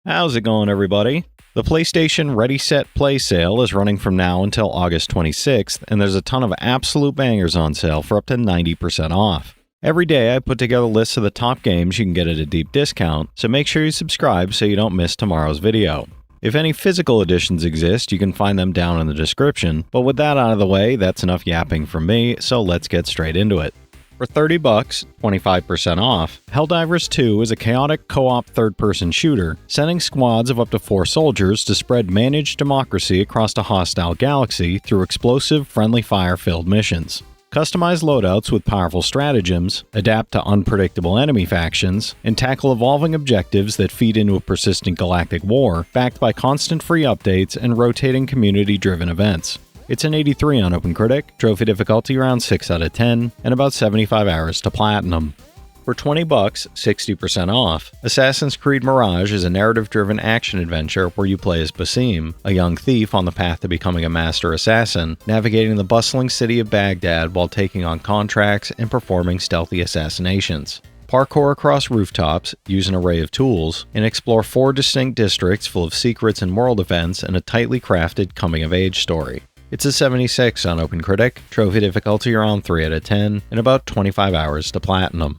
How's it going, everybody? The PlayStation Ready Set Play sale is running from now until August 26th, and there's a ton of absolute bangers on sale for up to 90% off. Every day I put together lists of the top games you can get at a deep discount, so make sure you subscribe so you don't miss tomorrow's video. If any physical editions exist, you can find them down in the description, but with that out of the way, that's enough yapping from me, so let's get straight into it. For $30, 25% off, Helldivers 2 is a chaotic co-op third-person shooter, sending squads of up to 4 soldiers to spread managed democracy across a hostile galaxy through explosive, friendly fire-filled missions. Customize loadouts with powerful stratagems, adapt to unpredictable enemy factions, and tackle evolving objectives that feed into a persistent galactic war, backed by constant free updates and rotating community-driven events. It's an 83 on OpenCritic, trophy difficulty around 6 out of 10, and about 75 hours to platinum. For $20, 60% off, Assassin's Creed Mirage is a narrative-driven action-adventure where you play as Basim, a young thief on the path to becoming a master assassin, navigating the bustling city of Baghdad while taking on contracts and performing stealthy assassinations. Parkour across rooftops, use an array of tools, and explore 4 distinct districts full of secrets and world events and a tightly crafted coming-of-age story. It's a 76 on OpenCritic, trophy difficulty around 3 out of 10, and about 25 hours to platinum.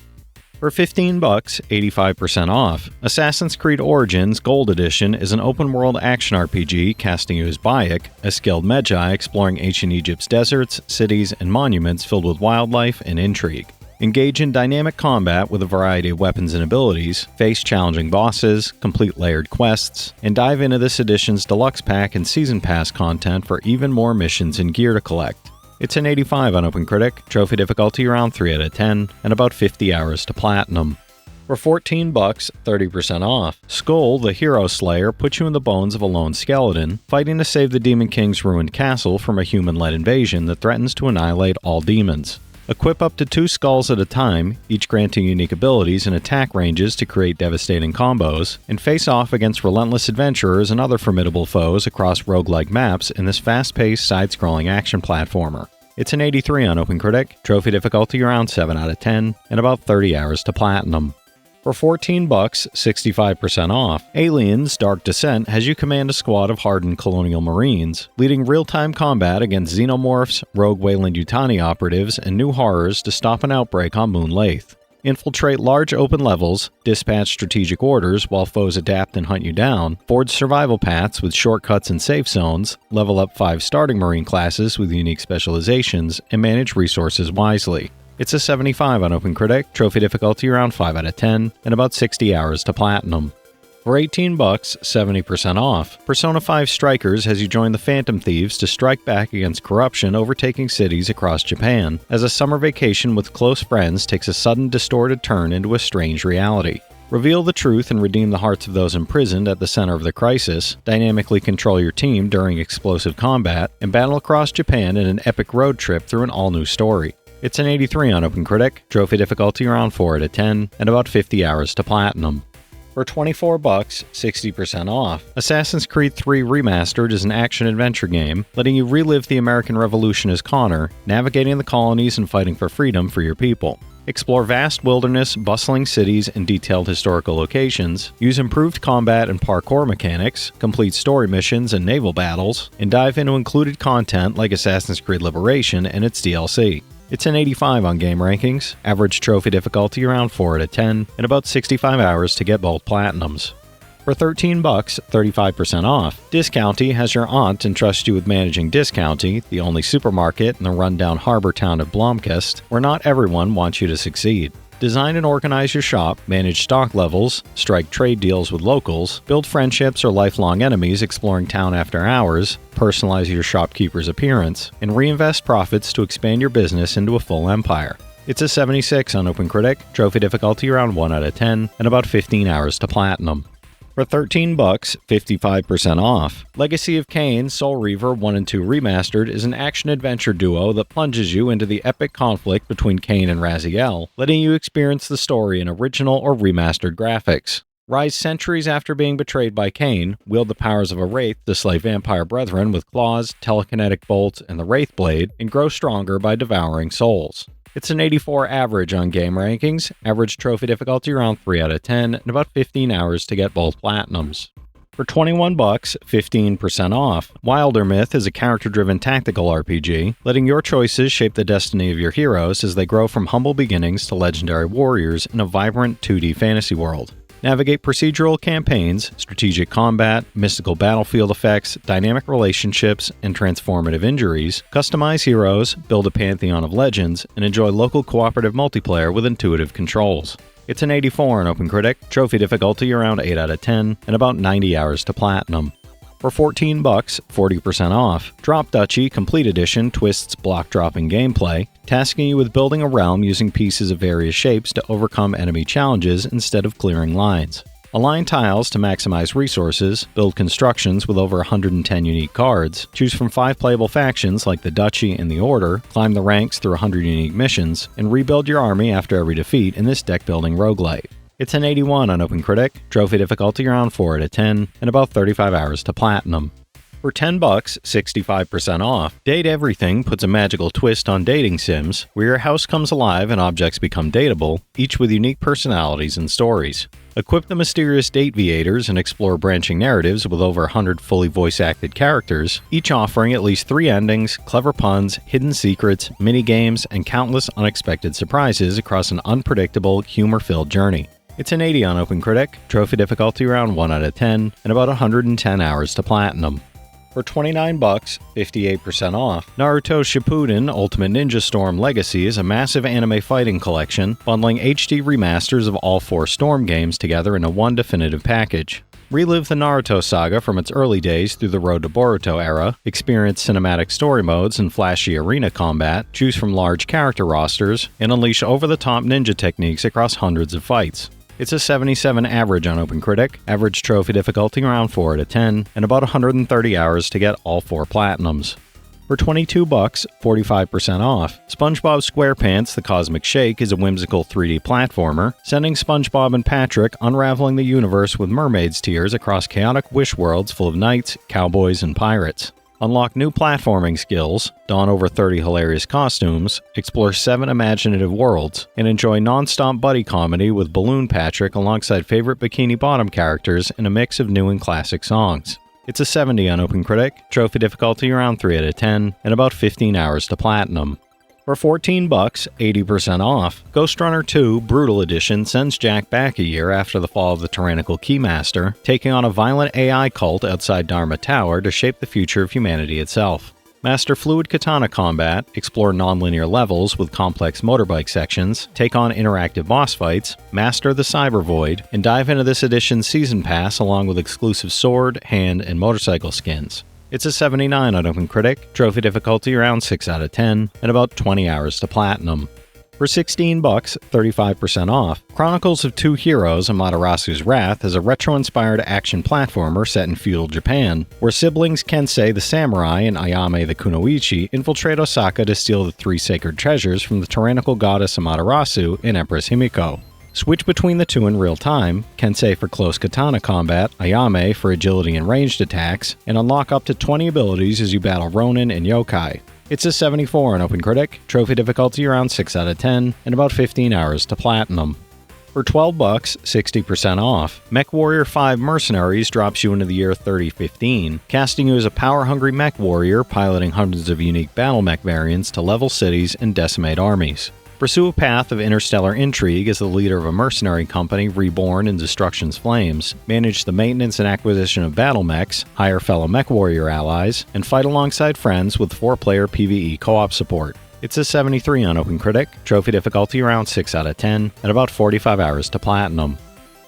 For $15, 85% off, Assassin's Creed Origins Gold Edition is an open-world action RPG casting you as Bayek, a skilled magi exploring ancient Egypt's deserts, cities, and monuments filled with wildlife and intrigue. Engage in dynamic combat with a variety of weapons and abilities, face challenging bosses, complete layered quests, and dive into this edition's deluxe pack and season pass content for even more missions and gear to collect. It's an 85 on OpenCritic, trophy difficulty around 3 out of 10, and about 50 hours to platinum. For $14, 30% off, Skul, the Hero Slayer, puts you in the bones of a lone skeleton, fighting to save the Demon King's ruined castle from a human-led invasion that threatens to annihilate all demons. Equip up to 2 skulls at a time, each granting unique abilities and attack ranges to create devastating combos, and face off against relentless adventurers and other formidable foes across roguelike maps in this fast-paced, side-scrolling action platformer. It's an 83 on OpenCritic, trophy difficulty around 7 out of 10, and about 30 hours to platinum. For $14, 65% off, Aliens Dark Descent has you command a squad of hardened colonial marines, leading real-time combat against xenomorphs, rogue Weyland-Yutani operatives, and new horrors to stop an outbreak on Moon Lathe. Infiltrate large open levels, dispatch strategic orders while foes adapt and hunt you down, forge survival paths with shortcuts and safe zones, level up 5 starting marine classes with unique specializations, and manage resources wisely. It's a 75 on OpenCritic, trophy difficulty around 5 out of 10, and about 60 hours to platinum. For $18, 70% off, Persona 5 Strikers has you join the Phantom Thieves to strike back against corruption overtaking cities across Japan, as a summer vacation with close friends takes a sudden distorted turn into a strange reality. Reveal the truth and redeem the hearts of those imprisoned at the center of the crisis, dynamically control your team during explosive combat, and battle across Japan in an epic road trip through an all-new story. It's an 83 on OpenCritic, trophy difficulty around 4 out of 10, and about 50 hours to platinum. For $24, 60% off, Assassin's Creed 3 Remastered is an action-adventure game, letting you relive the American Revolution as Connor, navigating the colonies and fighting for freedom for your people. Explore vast wilderness, bustling cities, and detailed historical locations, use improved combat and parkour mechanics, complete story missions and naval battles, and dive into included content like Assassin's Creed Liberation and its DLC. It's an 85 on Game Rankings, average trophy difficulty around 4 out of 10, and about 65 hours to get both platinums. For $13, 35% off, Discounty has your aunt entrust you with managing Discounty, the only supermarket in the rundown harbor town of Blomkist, where not everyone wants you to succeed. Design and organize your shop, manage stock levels, strike trade deals with locals, build friendships or lifelong enemies exploring town after hours, personalize your shopkeeper's appearance, and reinvest profits to expand your business into a full empire. It's a 76 on OpenCritic, trophy difficulty around 1 out of 10, and about 15 hours to platinum. For $13, 55% off, Legacy of Kain Soul Reaver 1 and 2 Remastered is an action-adventure duo that plunges you into the epic conflict between Kain and Raziel, letting you experience the story in original or remastered graphics. Rise centuries after being betrayed by Kain, wield the powers of a wraith to slay vampire brethren with claws, telekinetic bolts, and the Wraith Blade, and grow stronger by devouring souls. It's an 84 average on game rankings, average trophy difficulty around 3 out of 10, and about 15 hours to get both platinums. For $21, 15% off, Wildermyth is a character-driven tactical RPG, letting your choices shape the destiny of your heroes as they grow from humble beginnings to legendary warriors in a vibrant 2D fantasy world. Navigate procedural campaigns, strategic combat, mystical battlefield effects, dynamic relationships, and transformative injuries, customize heroes, build a pantheon of legends, and enjoy local cooperative multiplayer with intuitive controls. It's an 84 on OpenCritic, trophy difficulty around 8 out of 10, and about 90 hours to platinum. For $14, 40% off, Drop Duchy Complete Edition twists block-dropping gameplay, tasking you with building a realm using pieces of various shapes to overcome enemy challenges instead of clearing lines. Align tiles to maximize resources, build constructions with over 110 unique cards, choose from 5 playable factions like the Duchy and the Order, climb the ranks through 100 unique missions, and rebuild your army after every defeat in this deck-building roguelite. It's an 81 on OpenCritic, trophy difficulty around 4 out of 10, and about 35 hours to platinum. For $10, 65% off, Date Everything puts a magical twist on dating sims, where your house comes alive and objects become dateable, each with unique personalities and stories. Equip the mysterious Dateviators and explore branching narratives with over 100 fully voice-acted characters, each offering at least 3 endings, clever puns, hidden secrets, mini-games, and countless unexpected surprises across an unpredictable, humor-filled journey. It's an 80 on OpenCritic, trophy difficulty around 1 out of 10, and about 110 hours to platinum. For $29, 58% off, Naruto Shippuden Ultimate Ninja Storm Legacy is a massive anime fighting collection, bundling HD remasters of all 4 Storm games together into one definitive package. Relive the Naruto saga from its early days through the Road to Boruto era, experience cinematic story modes and flashy arena combat, choose from large character rosters, and unleash over-the-top ninja techniques across hundreds of fights. It's a 77 average on OpenCritic, average trophy difficulty around 4 out of 10, and about 130 hours to get all 4 platinums. For $22, 45% off, SpongeBob SquarePants The Cosmic Shake is a whimsical 3D platformer, sending SpongeBob and Patrick unraveling the universe with mermaids' tears across chaotic wish worlds full of knights, cowboys, and pirates. Unlock new platforming skills, don over 30 hilarious costumes, explore 7 imaginative worlds, and enjoy non-stop buddy comedy with Balloon Patrick alongside favorite Bikini Bottom characters in a mix of new and classic songs. It's a 70 on OpenCritic, trophy difficulty around 3 out of 10, and about 15 hours to platinum. For $14, 80% off, Ghostrunner 2 Brutal Edition sends Jack back a year after the fall of the tyrannical Keymaster, taking on a violent AI cult outside Dharma Tower to shape the future of humanity itself. Master fluid katana combat, explore non-linear levels with complex motorbike sections, take on interactive boss fights, master the Cyber Void, and dive into this edition's Season Pass along with exclusive sword, hand, and motorcycle skins. It's a 79 on OpenCritic, trophy difficulty around 6 out of 10, and about 20 hours to platinum. For $16, 35% off, Chronicles of Two Heroes Amaterasu's Wrath is a retro-inspired action platformer set in feudal Japan, where siblings Kensei the Samurai and Ayame the Kunoichi infiltrate Osaka to steal the 3 sacred treasures from the tyrannical goddess Amaterasu and Empress Himiko. Switch between the 2 in real time, Kensei for close katana combat, Ayame for agility and ranged attacks, and unlock up to 20 abilities as you battle Ronin and Yokai. It's a 74 on OpenCritic, trophy difficulty around 6 out of 10, and about 15 hours to platinum. For $12, 60% off, MechWarrior 5 Mercenaries drops you into the year 3015, casting you as a power-hungry mech warrior piloting hundreds of unique battle mech variants to level cities and decimate armies. Pursue a path of interstellar intrigue as the leader of a mercenary company reborn in destruction's flames, manage the maintenance and acquisition of battle mechs, hire fellow MechWarrior allies, and fight alongside friends with 4-player PvE co-op support. It's a 73 on OpenCritic, trophy difficulty around 6 out of 10, and about 45 hours to platinum.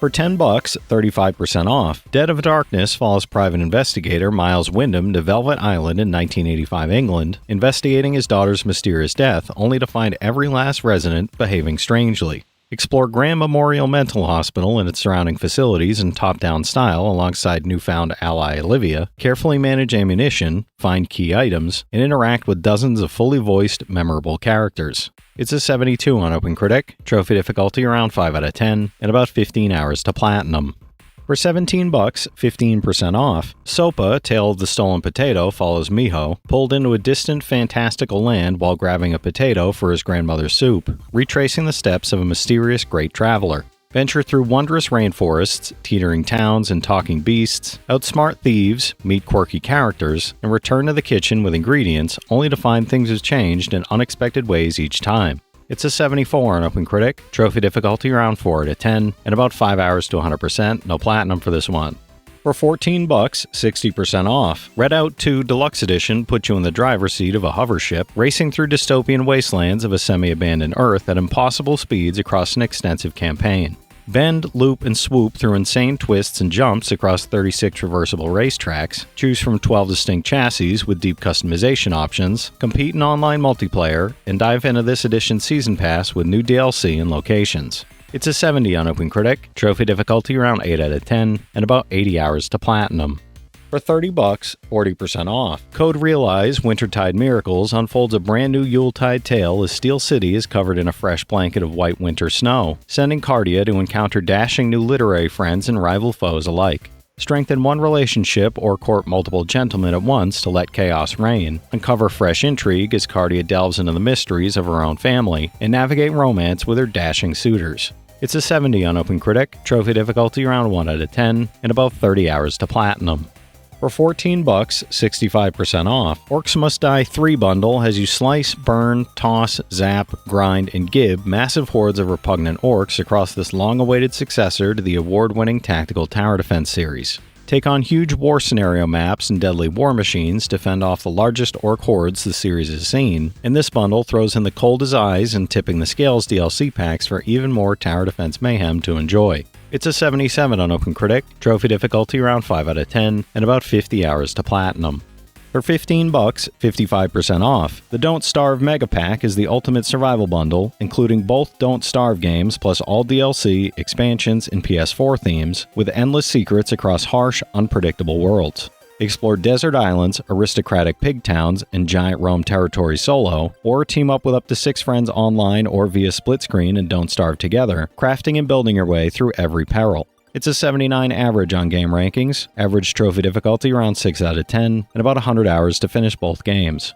For $10, 35% off, Dead of Darkness follows private investigator Miles Wyndham to Velvet Island in 1985 England, investigating his daughter's mysterious death only to find every last resident behaving strangely. Explore Graham Memorial Mental Hospital and its surrounding facilities in top-down style alongside newfound ally Olivia, carefully manage ammunition, find key items, and interact with dozens of fully voiced, memorable characters. It's a 72 on OpenCritic, trophy difficulty around 5 out of 10, and about 15 hours to platinum. For 17 bucks, 15% off, SOPA, Tale of the Stolen Potato, follows Miho, pulled into a distant fantastical land while grabbing a potato for his grandmother's soup, retracing the steps of a mysterious great traveler. Venture through wondrous rainforests, teetering towns, and talking beasts, outsmart thieves, meet quirky characters, and return to the kitchen with ingredients only to find things have changed in unexpected ways each time. It's a 74 on OpenCritic, trophy difficulty around 4 out of 10, and about 5 hours to 100%, no platinum for this one. For 14 bucks, 60% off, Redout 2 Deluxe Edition puts you in the driver's seat of a hover ship, racing through dystopian wastelands of a semi-abandoned Earth at impossible speeds across an extensive campaign. Bend, loop, and swoop through insane twists and jumps across 36 traversable racetracks, choose from 12 distinct chassis with deep customization options, compete in online multiplayer, and dive into this edition's Season Pass with new DLC and locations. It's a 70 on OpenCritic, trophy difficulty around 8 out of 10, and about 80 hours to platinum. For 30 bucks, 40% off, Code Realize Wintertide Miracles unfolds a brand new Yuletide tale as Steel City is covered in a fresh blanket of white winter snow, sending Cardia to encounter dashing new literary friends and rival foes alike. Strengthen one relationship or court multiple gentlemen at once to let chaos reign, uncover fresh intrigue as Cardia delves into the mysteries of her own family, and navigate romance with her dashing suitors. It's a 70 on OpenCritic, trophy difficulty around 1 out of 10, and about 30 hours to platinum. For 14 bucks, 65% off, Orcs Must Die 3 bundle has you slice, burn, toss, zap, grind, and gib massive hordes of repugnant orcs across this long-awaited successor to the award-winning tactical tower defense series. Take on huge war scenario maps and deadly war machines to fend off the largest orc hordes the series has seen, and this bundle throws in the Cold as Eyes and Tipping the Scales DLC packs for even more tower defense mayhem to enjoy. It's a 77 on OpenCritic, trophy difficulty around 5 out of 10, and about 50 hours to platinum. For 15 bucks, 55% off, the Don't Starve Mega Pack is the ultimate survival bundle, including both Don't Starve games plus all DLC, expansions, and PS4 themes, with endless secrets across harsh, unpredictable worlds. Explore desert islands, aristocratic pig towns, and giant Rome territory solo, or team up with up to 6 friends online or via split screen and Don't Starve together, crafting and building your way through every peril. It's a 79 average on game rankings, average trophy difficulty around 6 out of 10, and about 100 hours to finish both games.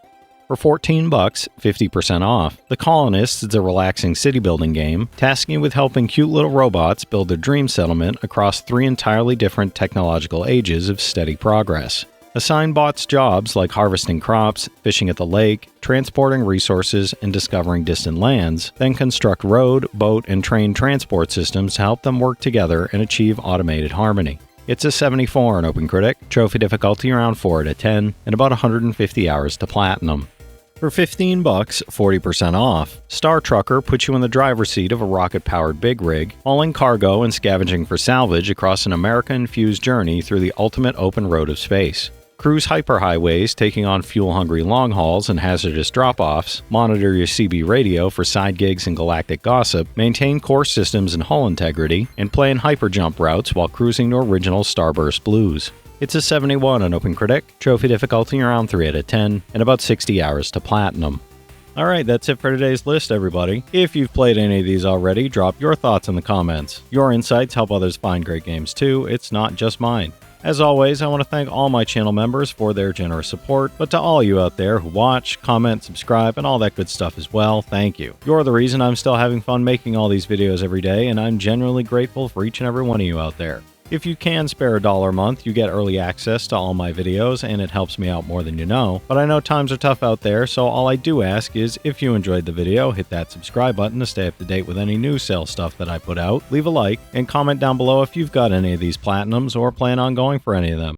For 14 bucks, 50% off, The Colonists is a relaxing city building game, tasking you with helping cute little robots build their dream settlement across 3 entirely different technological ages of steady progress. Assign bots jobs like harvesting crops, fishing at the lake, transporting resources, and discovering distant lands, then construct road, boat, and train transport systems to help them work together and achieve automated harmony. It's a 74 on OpenCritic, trophy difficulty around 4 out of 10, and about 150 hours to platinum. For 15 bucks, 40% off, Star Trucker puts you in the driver's seat of a rocket-powered big rig, hauling cargo and scavenging for salvage across an America-infused journey through the ultimate open road of space. Cruise hyperhighways, taking on fuel-hungry long hauls and hazardous drop-offs, monitor your CB radio for side gigs and galactic gossip, maintain core systems and hull integrity, and play in hyperjump routes while cruising to original Starburst blues. It's a 71 on OpenCritic, trophy difficulty around 3 out of 10, and about 60 hours to platinum. Alright, that's it for today's list, everybody. If you've played any of these already, drop your thoughts in the comments. Your insights help others find great games too, it's not just mine. As always, I want to thank all my channel members for their generous support, but to all you out there who watch, comment, subscribe, and all that good stuff as well, thank you. You're the reason I'm still having fun making all these videos every day, and I'm genuinely grateful for each and every one of you out there. If you can spare $1 a month, you get early access to all my videos, and it helps me out more than you know. But I know times are tough out there, so all I do ask is, if you enjoyed the video, hit that subscribe button to stay up to date with any new sale stuff that I put out, leave a like, and comment down below if you've got any of these platinums or plan on going for any of them.